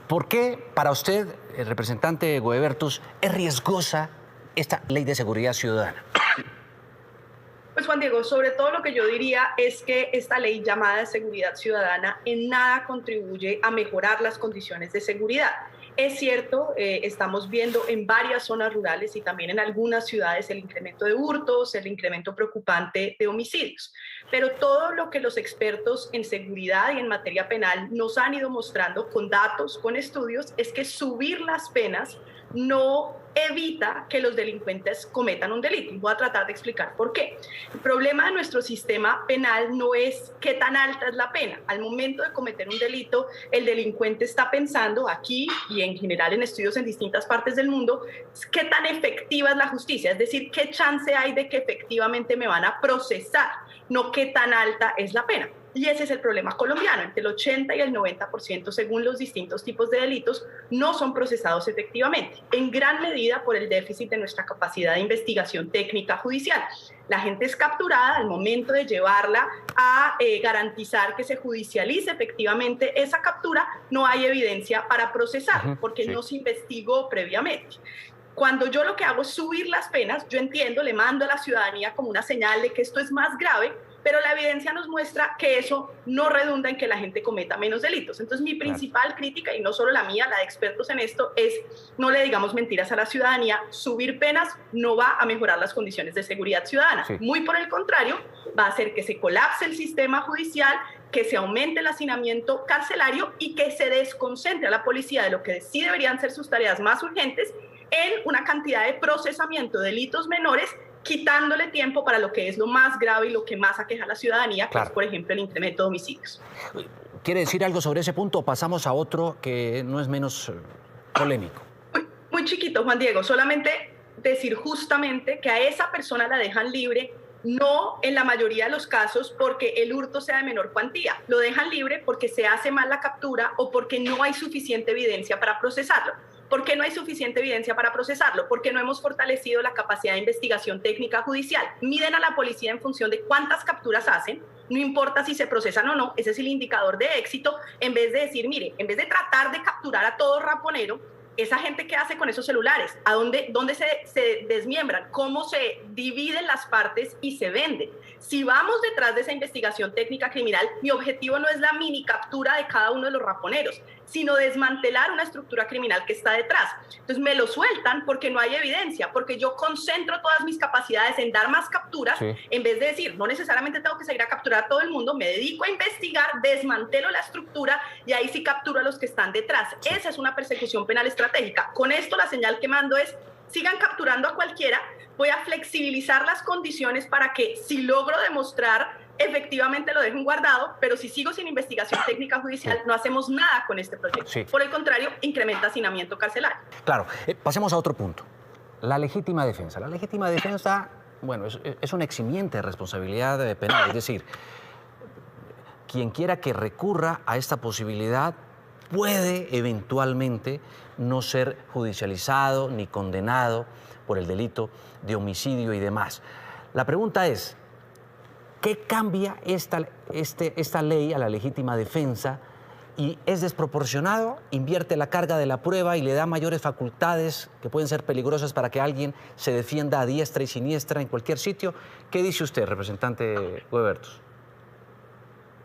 ¿Por qué para usted, el representante Goebertus, es riesgosa esta ley de seguridad ciudadana? Pues Juan Diego, sobre todo lo que yo diría es que esta ley llamada de seguridad ciudadana en nada contribuye a mejorar las condiciones de seguridad. Es cierto, estamos viendo en varias zonas rurales y también en algunas ciudades el incremento de hurtos, el incremento preocupante de homicidios. Pero todo lo que los expertos en seguridad y en materia penal nos han ido mostrando con datos, con estudios, es que subir las penas no evita que los delincuentes cometan un delito. Voy a tratar de explicar por qué. El problema de nuestro sistema penal no es qué tan alta es la pena. Al momento de cometer un delito, el delincuente está pensando aquí y en general en estudios en distintas partes del mundo, qué tan efectiva es la justicia, es decir, qué chance hay de que efectivamente me van a procesar, no qué tan alta es la pena. Y ese es el problema colombiano, entre el 80 y el 90% según los distintos tipos de delitos no son procesados efectivamente, en gran medida por el déficit de nuestra capacidad de investigación técnica judicial. La gente es capturada al momento de llevarla a garantizar que se judicialice efectivamente esa captura, no hay evidencia para procesar porque no se investigó previamente. Cuando yo lo que hago es subir las penas, yo entiendo, le mando a la ciudadanía como una señal de que esto es más grave, pero la evidencia nos muestra que eso no redunda en que la gente cometa menos delitos. Entonces, mi principal crítica, y no solo la mía, la de expertos en esto, es no le digamos mentiras a la ciudadanía. Subir penas no va a mejorar las condiciones de seguridad ciudadana. Muy por el contrario, va a hacer que se colapse el sistema judicial, que se aumente el hacinamiento carcelario y que se desconcentre a la policía de lo que sí deberían ser sus tareas más urgentes en una cantidad de procesamiento de delitos menores, quitándole tiempo para lo que es lo más grave y lo que más aqueja a la ciudadanía, que es, por ejemplo, el incremento de homicidios. ¿Quiere decir algo sobre ese punto o pasamos a otro que no es menos polémico? Muy chiquito, Juan Diego, solamente decir justamente que a esa persona la dejan libre, no en la mayoría de los casos porque el hurto sea de menor cuantía, lo dejan libre porque se hace mal la captura o porque no hay suficiente evidencia para procesarlo. ¿Por qué no hay suficiente evidencia para procesarlo? Porque no hemos fortalecido la capacidad de investigación técnica judicial. Miden a la policía en función de cuántas capturas hacen, no importa si se procesan o no, ese es el indicador de éxito, en vez de decir, mire, en vez de tratar de capturar a todo raponero, esa gente ¿qué hace con esos celulares? ¿A dónde se desmiembran? ¿Cómo se dividen las partes y se venden? Si vamos detrás de esa investigación técnica criminal, mi objetivo no es la mini captura de cada uno de los raponeros, sino desmantelar una estructura criminal que está detrás. Entonces me lo sueltan porque no hay evidencia, porque yo concentro todas mis capacidades en dar más capturas, en vez de decir, no necesariamente tengo que salir a capturar a todo el mundo, me dedico a investigar, desmantelo la estructura y ahí sí capturo a los que están detrás. Esa es una persecución penal estratégica. Con esto la señal que mando es, sigan capturando a cualquiera, voy a flexibilizar las condiciones para que si logro demostrar efectivamente lo dejen guardado, pero si sigo sin investigación técnica judicial, no hacemos nada con este proyecto. Por el contrario, incrementa hacinamiento carcelario. Claro, pasemos a otro punto. La legítima defensa. La legítima defensa, bueno, es un eximiente de responsabilidad penal, es decir, quien quiera que recurra a esta posibilidad puede eventualmente no ser judicializado ni condenado por el delito de homicidio y demás. La pregunta es, ¿qué cambia esta ley a la legítima defensa? ¿Y es desproporcionado? ¿Invierte la carga de la prueba y le da mayores facultades que pueden ser peligrosas para que alguien se defienda a diestra y siniestra en cualquier sitio? ¿Qué dice usted, representante Goebertus?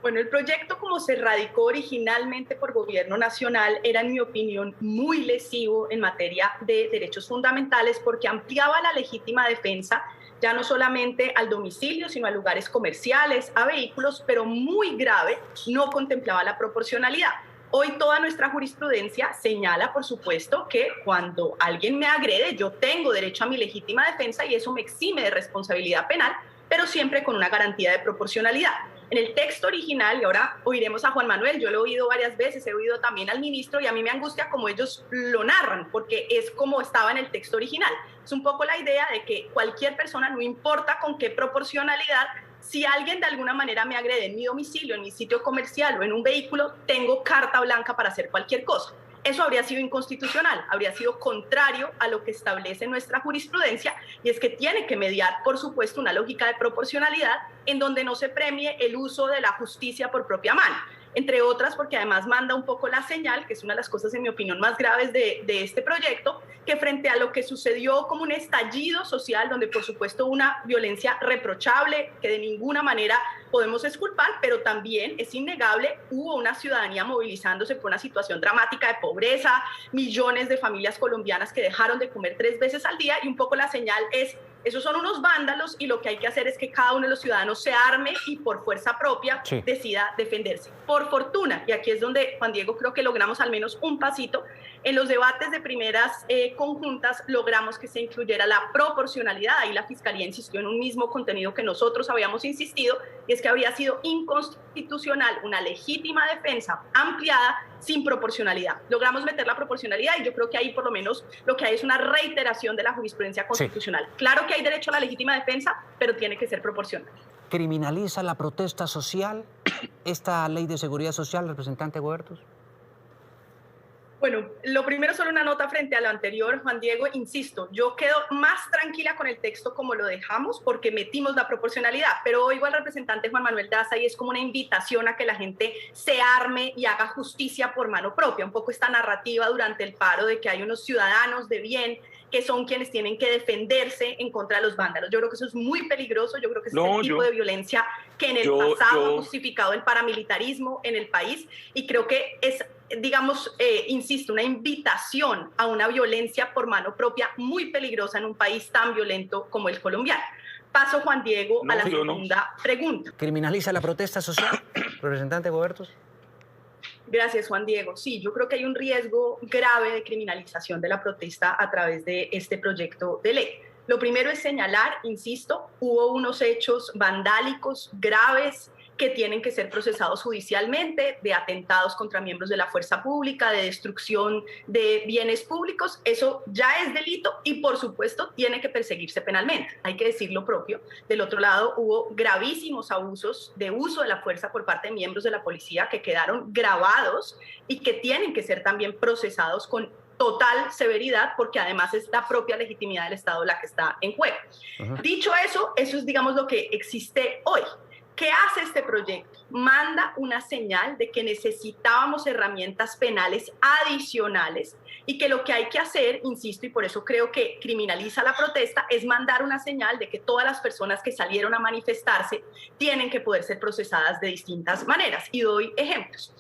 Bueno, el proyecto como se radicó originalmente por gobierno nacional era, en mi opinión, muy lesivo en materia de derechos fundamentales porque ampliaba la legítima defensa ya no solamente al domicilio, sino a lugares comerciales, a vehículos, pero muy grave, no contemplaba la proporcionalidad. Hoy toda nuestra jurisprudencia señala, por supuesto, que cuando alguien me agrede, yo tengo derecho a mi legítima defensa y eso me exime de responsabilidad penal, pero siempre con una garantía de proporcionalidad. En el texto original, y ahora oiremos a Juan Manuel, yo lo he oído varias veces, he oído también al ministro, y a mí me angustia como ellos lo narran, porque es como estaba en el texto original. Es un poco la idea de que cualquier persona, no importa con qué proporcionalidad, si alguien de alguna manera me agrede en mi domicilio, en mi sitio comercial o en un vehículo, tengo carta blanca para hacer cualquier cosa. Eso habría sido inconstitucional, habría sido contrario a lo que establece nuestra jurisprudencia, y es que tiene que mediar, por supuesto, una lógica de proporcionalidad en donde no se premie el uso de la justicia por propia mano. entre otras porque además manda un poco la señal, que es una de las cosas en mi opinión más graves de este proyecto, que frente a lo que sucedió como un estallido social, donde por supuesto una violencia reprochable que de ninguna manera podemos exculpar, pero también es innegable, hubo una ciudadanía movilizándose por una situación dramática de pobreza, millones de familias colombianas que dejaron de comer 3 veces al día, y un poco la señal es, esos son unos vándalos y lo que hay que hacer es que cada uno de los ciudadanos se arme y por fuerza propia decida defenderse. Por fortuna, y aquí es donde, Juan Diego, creo que logramos al menos un pasito, en los debates de primeras conjuntas logramos que se incluyera la proporcionalidad. Ahí la Fiscalía insistió en un mismo contenido que nosotros habíamos insistido, y es que habría sido inconstitucional una legítima defensa ampliada sin proporcionalidad. Logramos meter la proporcionalidad y yo creo que ahí por lo menos lo que hay es una reiteración de la jurisprudencia constitucional. Claro que hay derecho a la legítima defensa, pero tiene que ser proporcional. ¿Criminaliza la protesta social esta ley de seguridad social, representante Huertos? Bueno, lo primero, solo una nota frente a lo anterior, Juan Diego, insisto, yo quedo más tranquila con el texto como lo dejamos porque metimos la proporcionalidad, pero oigo al representante Juan Manuel Daza y es como una invitación a que la gente se arme y haga justicia por mano propia, un poco esta narrativa durante el paro de que hay unos ciudadanos de bien que son quienes tienen que defenderse en contra de los vándalos. Yo creo que eso es muy peligroso, yo creo que es el tipo de violencia que en el pasado ha justificado el paramilitarismo en el país, y creo que es, digamos, insisto, una invitación a una violencia por mano propia muy peligrosa en un país tan violento como el colombiano. Paso, Juan Diego, a la segunda pregunta. ¿Criminaliza la protesta social, representante Huertos? Gracias, Juan Diego. Sí, yo creo que hay un riesgo grave de criminalización de la protesta a través de este proyecto de ley. Lo primero es señalar, insisto, hubo unos hechos vandálicos graves que tienen que ser procesados judicialmente, de atentados contra miembros de la fuerza pública, de destrucción de bienes públicos. Eso ya es delito y, por supuesto, tiene que perseguirse penalmente. Hay que decir lo propio. Del otro lado, hubo gravísimos abusos de uso de la fuerza por parte de miembros de la policía que quedaron grabados y que tienen que ser también procesados con total severidad, porque además es la propia legitimidad del Estado la que está en juego. Dicho eso, eso es, digamos, lo que existe hoy. ¿Qué hace este proyecto? Manda una señal de que necesitábamos herramientas penales adicionales y que lo que hay que hacer, insisto, y por eso creo que criminaliza la protesta, es mandar una señal de que todas las personas que salieron a manifestarse tienen que poder ser procesadas de distintas maneras. Y doy ejemplos.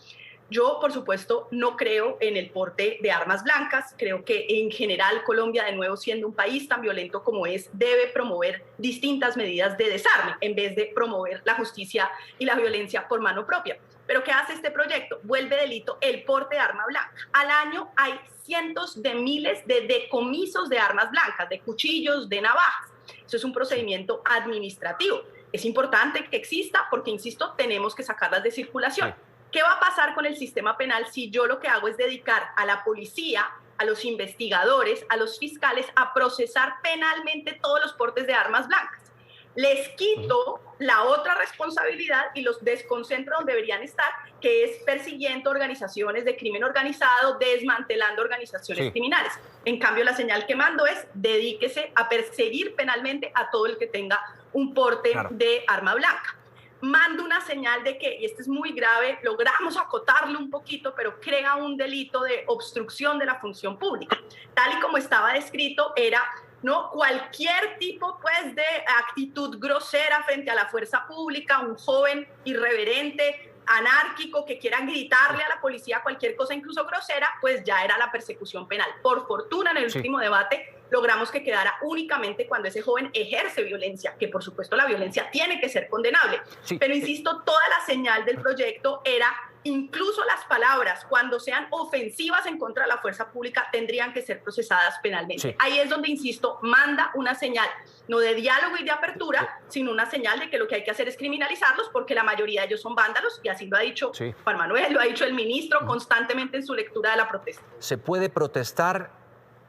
Yo, por supuesto, no creo en el porte de armas blancas. Creo que en general Colombia, de nuevo siendo un país tan violento como es, debe promover distintas medidas de desarme en vez de promover la justicia y la violencia por mano propia. Pero ¿qué hace este proyecto? Vuelve delito el porte de arma blanca. Al año hay cientos de miles de decomisos de armas blancas, de cuchillos, de navajas. Eso es un procedimiento administrativo. Es importante que exista porque, insisto, tenemos que sacarlas de circulación. ¿Qué va a pasar con el sistema penal si yo lo que hago es dedicar a la policía, a los investigadores, a los fiscales a procesar penalmente todos los portes de armas blancas? Les quito la otra responsabilidad y los desconcentro donde deberían estar, que es persiguiendo organizaciones de crimen organizado, desmantelando organizaciones criminales. En cambio, la señal que mando es dedíquese a perseguir penalmente a todo el que tenga un porte de arma blanca. Mando una señal de que, y esto es muy grave, logramos acotarlo un poquito, pero crea un delito de obstrucción de la función pública. Tal y como estaba descrito, era ¿no? cualquier tipo pues, de actitud grosera frente a la fuerza pública, un joven irreverente, anárquico, que quieran gritarle a la policía cualquier cosa, incluso grosera, pues ya era la persecución penal. Por fortuna, en el último debate, logramos que quedara únicamente cuando ese joven ejerce violencia, que por supuesto la violencia tiene que ser condenable. Pero insisto, toda la señal del proyecto era, incluso las palabras, cuando sean ofensivas en contra de la fuerza pública, tendrían que ser procesadas penalmente. Ahí es donde, insisto, manda una señal, no de diálogo y de apertura, sino una señal de que lo que hay que hacer es criminalizarlos, porque la mayoría de ellos son vándalos, y así lo ha dicho Juan Manuel, lo ha dicho el ministro constantemente en su lectura de la protesta. ¿Se puede protestar,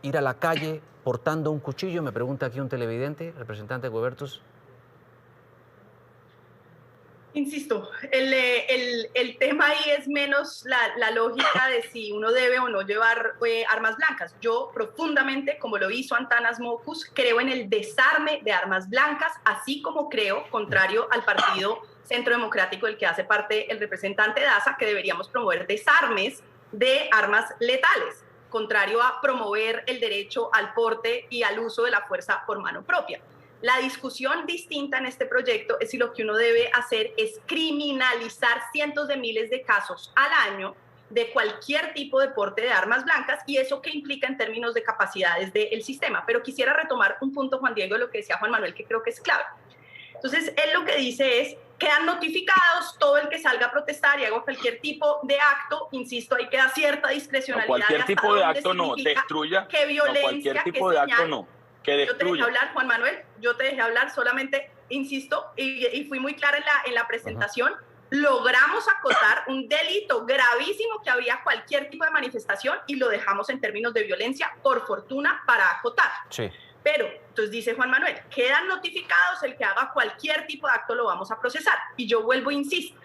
ir a la calle portando un cuchillo? Me pregunta aquí un televidente, representante de Huertos. Insisto, el tema ahí es menos la lógica de si uno debe o no llevar armas blancas. Yo profundamente, como lo hizo Antanas Mockus, creo en el desarme de armas blancas, así como creo, contrario al partido Centro Democrático del que hace parte el representante Daza, que deberíamos promover desarmes de armas letales, contrario a promover el derecho al porte y al uso de la fuerza por mano propia. La discusión distinta en este proyecto es si lo que uno debe hacer es criminalizar cientos de miles de casos al año de cualquier tipo de porte de armas blancas, y eso qué implica en términos de capacidades del sistema. Pero quisiera retomar un punto, Juan Diego, de lo que decía Juan Manuel, que creo que es clave. Entonces, él lo que dice es, quedan notificados todo el que salga a protestar y haga cualquier tipo de acto, insisto, ahí queda cierta discrecionalidad. No, cualquier tipo de acto no, destruya. Que violencia, no, cualquier tipo que de señal, acto no, que destruya. Yo te dejé hablar, Juan Manuel, yo te dejé hablar, solamente, insisto, y fui muy clara en la presentación, logramos acotar un delito gravísimo que había cualquier tipo de manifestación y lo dejamos en términos de violencia, por fortuna, para acotar. Sí. Pero, entonces dice Juan Manuel, quedan notificados, el que haga cualquier tipo de acto lo vamos a procesar. Y yo vuelvo e insisto,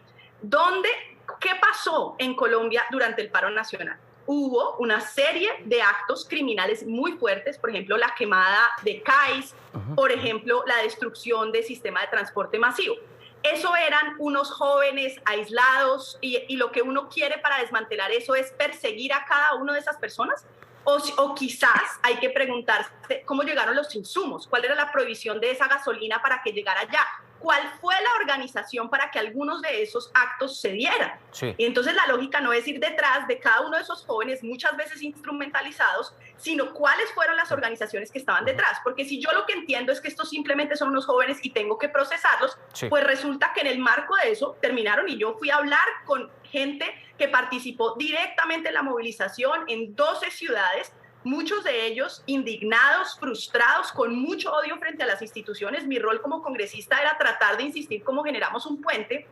¿qué pasó en Colombia durante el paro nacional? Hubo una serie de actos criminales muy fuertes, por ejemplo, la quemada de CAIS, por ejemplo, la destrucción del sistema de transporte masivo. Eso eran unos jóvenes aislados y lo que uno quiere para desmantelar eso es perseguir a cada una de esas personas. O quizás hay que preguntarse cómo llegaron los insumos, cuál era la provisión de esa gasolina para que llegara allá, cuál fue la organización para que algunos de esos actos se dieran. Sí. Y entonces la lógica no es ir detrás de cada uno de esos jóvenes, muchas veces instrumentalizados, sino cuáles fueron las organizaciones que estaban detrás. Porque si yo lo que entiendo es que estos simplemente son unos jóvenes y tengo que procesarlos, sí, pues resulta que en el marco de eso terminaron, y yo fui a hablar con gente que participó directamente en la movilización en 12 ciudades, muchos de ellos indignados, frustrados, con mucho odio frente a las instituciones. Mi rol como congresista era tratar de insistir cómo generamos un puente,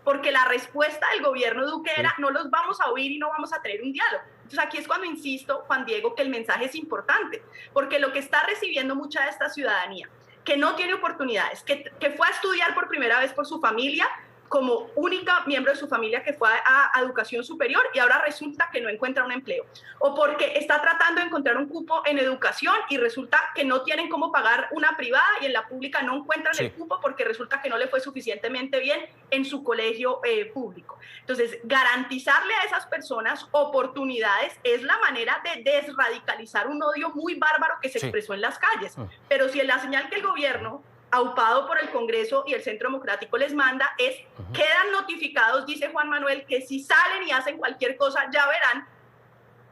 porque la respuesta del gobierno Duque era, no los vamos a oír y no vamos a tener un diálogo. Entonces aquí es cuando insisto, Juan Diego, que el mensaje es importante, porque lo que está recibiendo mucha de esta ciudadanía, que no tiene oportunidades, que fue a estudiar por primera vez por su familia, como única miembro de su familia que fue a educación superior, y ahora resulta que no encuentra un empleo, o porque está tratando de encontrar un cupo en educación y resulta que no tienen cómo pagar una privada, y en la pública no encuentran el cupo porque resulta que no le fue suficientemente bien en su colegio público. Entonces, garantizarle a esas personas oportunidades es la manera de desradicalizar un odio muy bárbaro que se expresó en las calles. Pero si la señal que el gobierno, aupado por el Congreso y el Centro Democrático, les manda es, quedan notificados, dice Juan Manuel, que si salen y hacen cualquier cosa ya verán,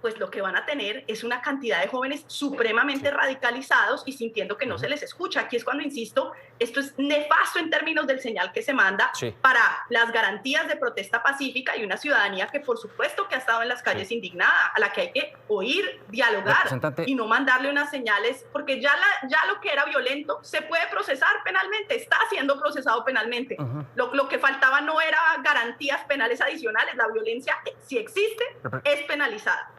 pues lo que van a tener es una cantidad de jóvenes supremamente radicalizados y sintiendo que no se les escucha. Aquí es cuando insisto, esto es nefasto en términos del señal que se manda para las garantías de protesta pacífica y una ciudadanía que por supuesto que ha estado en las calles indignada, a la que hay que oír, dialogar y no mandarle unas señales, porque ya lo que era violento se puede procesar penalmente, está siendo procesado penalmente. Lo que faltaba no era garantías penales adicionales, la violencia, si existe, es penalizada.